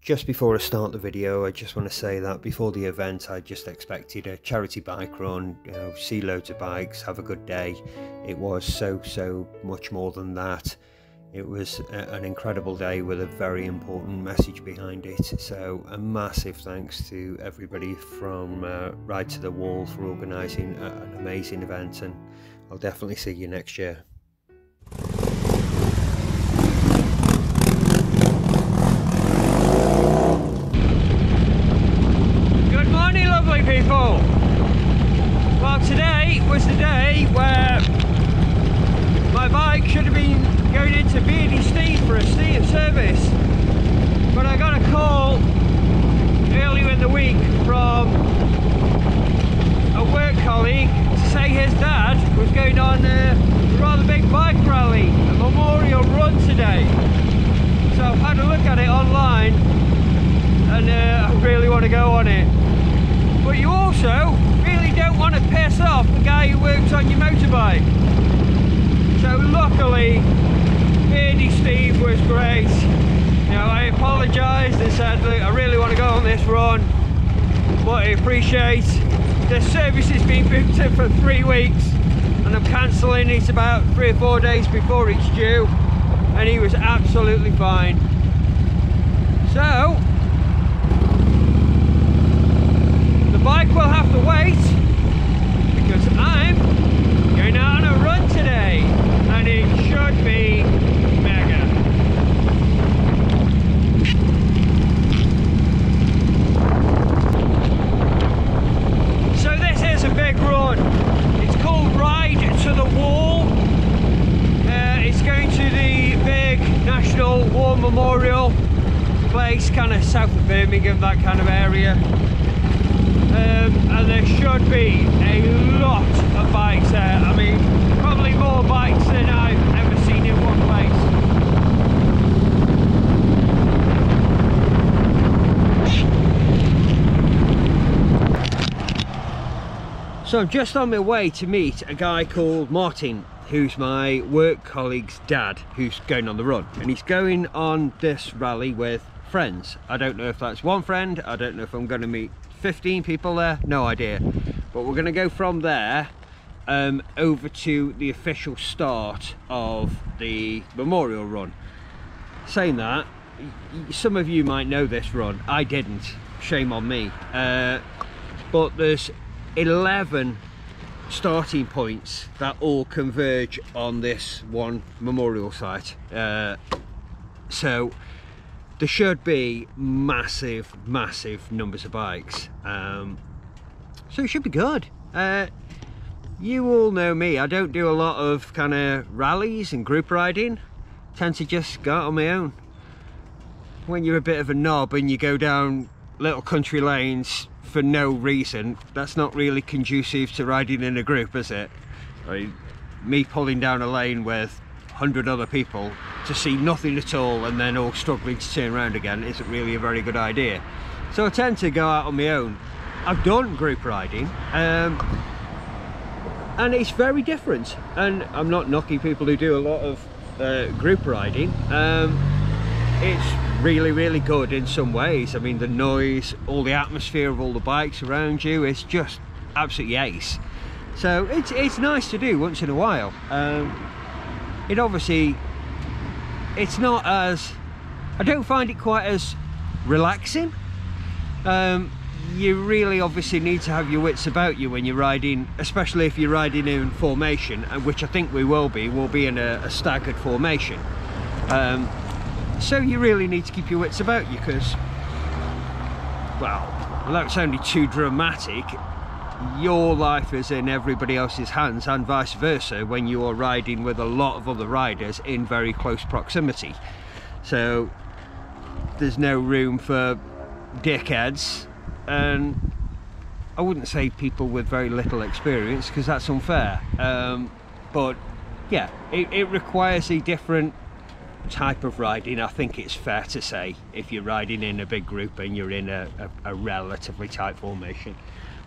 Just before I start the video, I just want to say that before the event I just expected a charity bike run, see loads of bikes, have a good day. It was so much more than that. It was an incredible day with a very important message behind it. So a massive thanks to everybody from Ride to the Wall for organising an amazing event, and I'll definitely see you next year. People, well, today was the day where my bike should have been going into Beardy Steep for a service, but I got a call earlier in the week from a work colleague to say his dad was going on a rather big bike rally, a memorial run today. So I've had a look at it online and I really want to go on it. But you also really don't want to piss off the guy who works on your motorbike. So luckily, Beardy Steve was great. I apologised and said, look, I really want to go on this run, but I appreciate the service has been booked in for 3 weeks and I'm cancelling it about 3 or 4 days before it's due, and he was absolutely fine. So the bike will have to wait because I'm going out on a run today and it should be mega. So this is a big run. It's called Ride to the Wall. It's going to the big National War Memorial place, kind of south of Birmingham, that kind of area. And there should be a lot of bikes there. I mean, probably more bikes than I've ever seen in one place. So I'm just on my way to meet a guy called Martin, who's my work colleague's dad, who's going on the run. And he's going on this rally with friends. I don't know if that's one friend, I don't know if I'm going to meet 15 people there, no idea, but we're going to go from there over to the official start of the memorial run. Saying that, some of you might know this run, I didn't, shame on me, but there's 11 starting points that all converge on this one memorial site, so there should be massive numbers of bikes, so it should be good. You all know me, I don't do a lot of kind of rallies and group riding, tend to just go out on my own. When you're a bit of a knob and you go down little country lanes for no reason, that's not really conducive to riding in a group, is it? I mean, me pulling down a lane with 100 other people to see nothing at all and then all struggling to turn around again isn't really a very good idea. So I tend to go out on my own. I've done group riding and it's very different, and I'm not knocking people who do a lot of group riding. It's really good in some ways. I mean, the noise, all the atmosphere of all the bikes around you, it's just absolutely ace. So it's nice to do once in a while. It obviously, it's not as, I don't find it quite as relaxing. You really obviously need to have your wits about you when you're riding, especially if you're riding in formation, which I think we'll be in a staggered formation. So you really need to keep your wits about you because, well, without sounding too dramatic, your life is in everybody else's hands and vice versa when you are riding with a lot of other riders in very close proximity. So there's no room for dickheads, and I wouldn't say people with very little experience because that's unfair, but yeah, it requires a different type of riding, I think it's fair to say, if you're riding in a big group and you're in a relatively tight formation.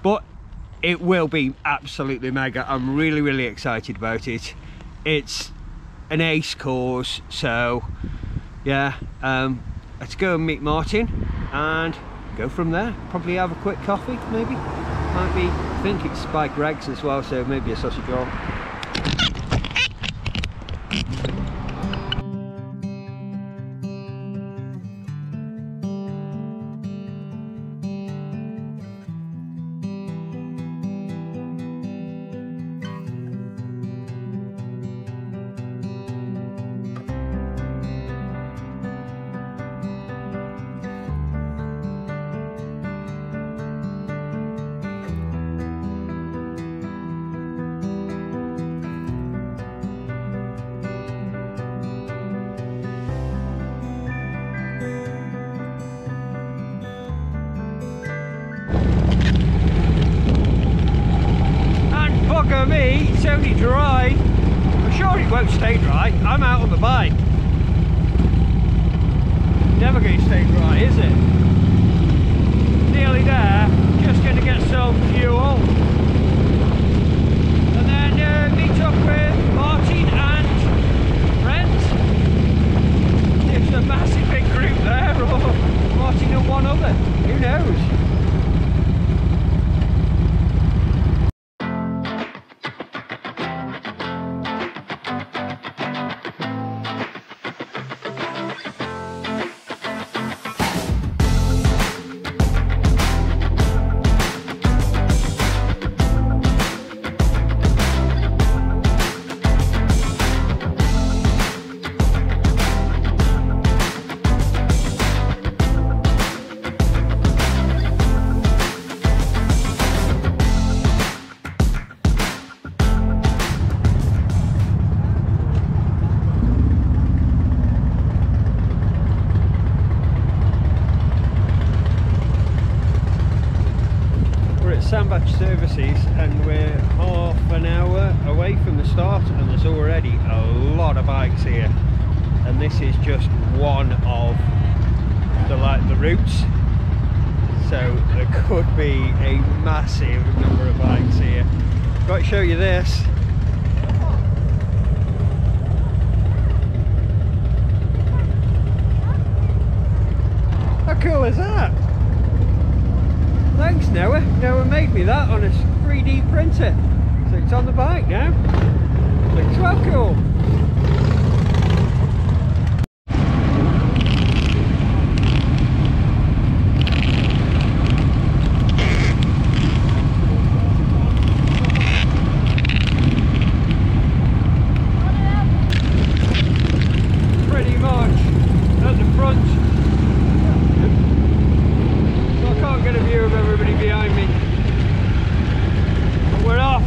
But it will be absolutely mega. I'm really excited about it. It's an ace course, so yeah, let's go and meet Martin and go from there. Probably have a quick coffee, maybe. Might be, I think it's by Greg's as well, so maybe a sausage roll. Bugger me, it's only dry. I'm sure it won't stay dry. I'm out on the bike. Never going to stay dry, is it? Nearly there. Just going to get some fuel. And then meet up with Martin and friends. It's a massive big group there, or Martin and one other. Who knows? Sandbach Services, and we're half an hour away from the start, and there's already a lot of bikes here, and this is just one of the routes, so there could be a massive number of bikes here. Got to show you this. How cool is that? Thanks Noah. Noah made me that on a 3D printer. So it's on the bike now. Looks well cool. Pretty much at the front. Get a view of everybody behind me. But we're off.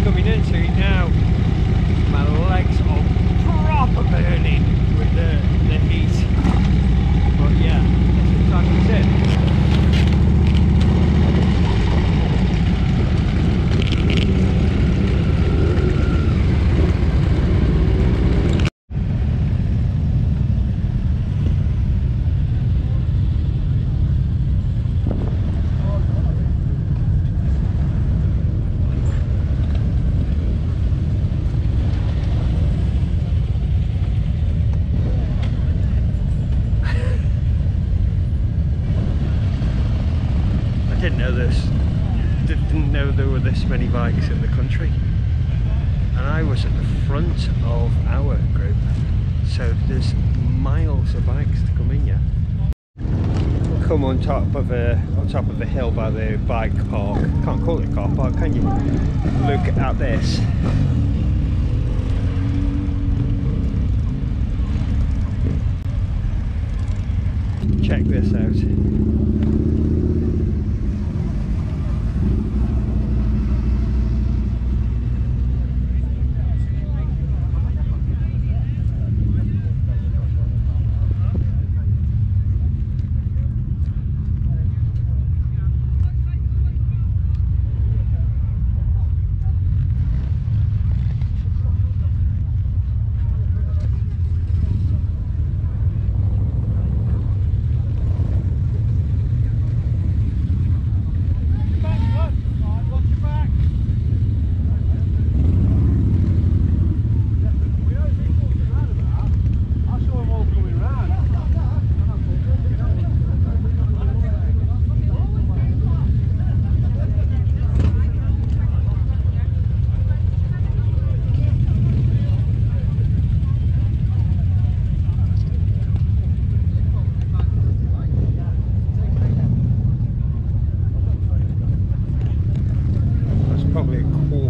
coming into it now. My legs are proper burning with the heat. But yeah, this time it's in. Didn't know there were this many bikes in the country, and I was at the front of our group, so there's miles of bikes to come in. Yeah, come on top of a hill by the bike park. Can't call it a car park, can you? Look at this. Check this out.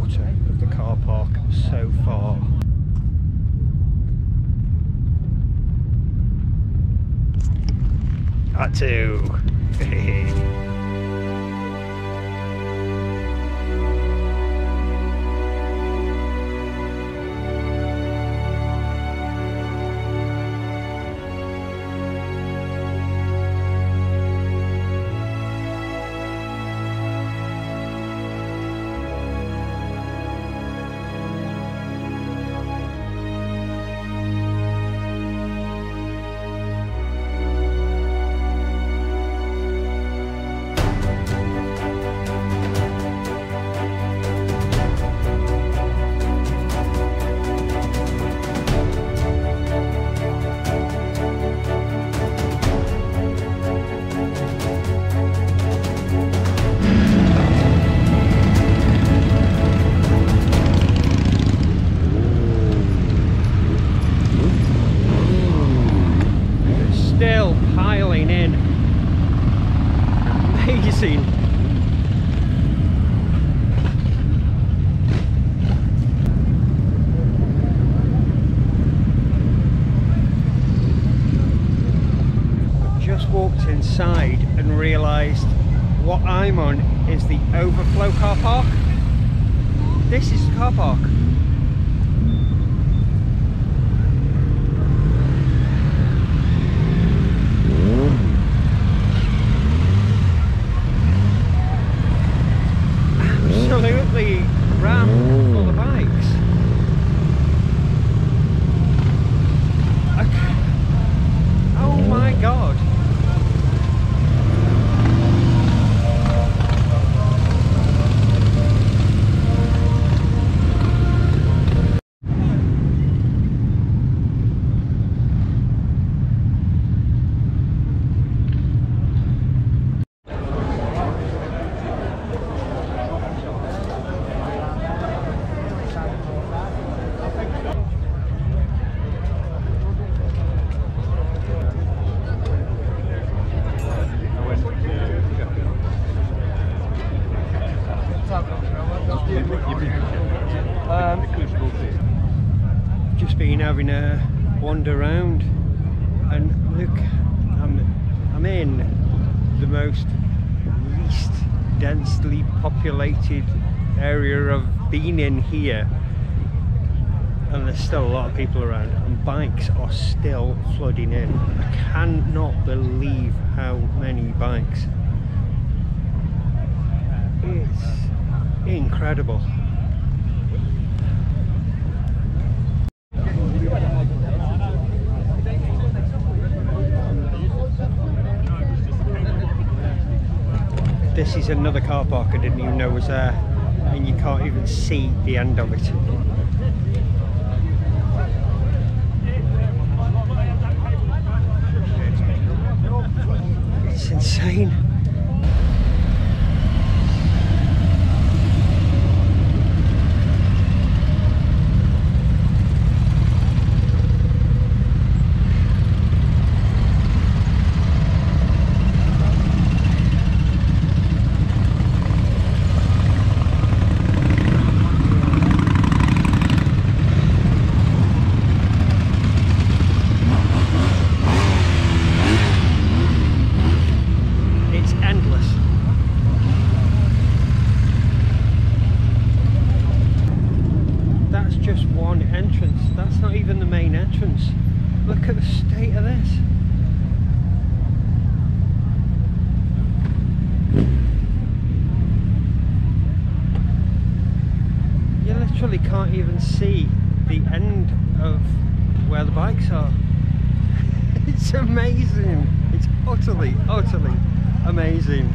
Of the car park so far. That too. Still piling in. Amazing. I've just walked inside and realised what I'm on is the overflow car park. This is the car park. Absolutely rammed full of bikes. Okay. Oh my god. Just been having a wander around, and look, I'm in the most least densely populated area of been in here and there's still a lot of people around, and bikes are still flooding in. I cannot believe how many bikes. It's incredible. This is another car park I didn't even know was there, and you can't even see the end of it. It's insane. Just one entrance. That's not even the main entrance. Look at the state of this. You literally can't even see the end of where the bikes are. It's amazing. It's utterly amazing.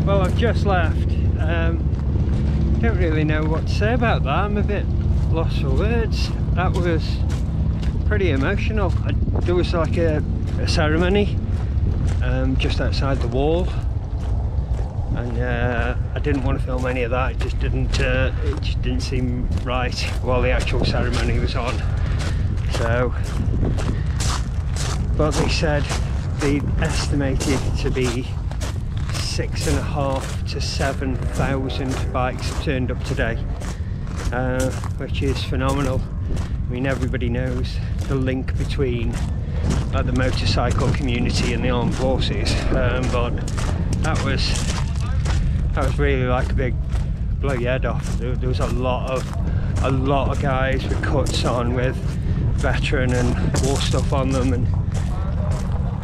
Well, I've just left. Don't really know what to say about that. I'm a bit lost for words. That was pretty emotional. There was like a ceremony just outside the wall, and I didn't want to film any of that. It just didn't seem right while the actual ceremony was on. So, but they said they estimated to be 6,500 to 7,000 bikes have turned up today, which is phenomenal. I mean, everybody knows the link between the motorcycle community and the armed forces, but that was really like a big blow your head off. There was a lot of guys with cuts on, with veteran and war stuff on them, and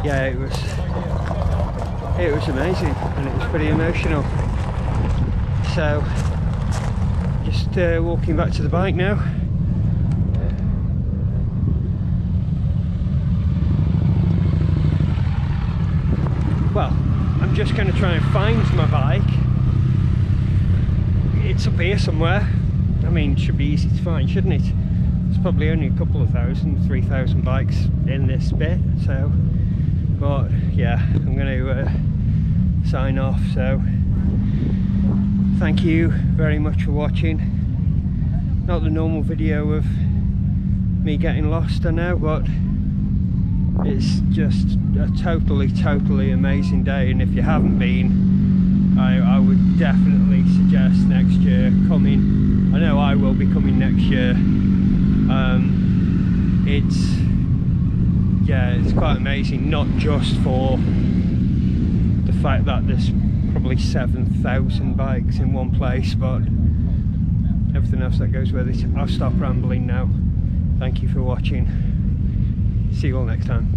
yeah, it was amazing, and it was pretty emotional. So just walking back to the bike now. Well, I'm just going to try and find my bike. It's up here somewhere. I mean, it should be easy to find, shouldn't it? There's probably only a couple of 3,000 bikes in this bit, so, but yeah, I'm going to sign off. So thank you very much for watching. Not the normal video of me getting lost, I know, but it's just a totally amazing day, and if you haven't been, I would definitely suggest next year coming. I know I will be coming next year. It's quite amazing, not just for the fact that there's probably 7,000 bikes in one place, but everything else that goes with it. I'll stop rambling now. Thank you for watching. See you all next time.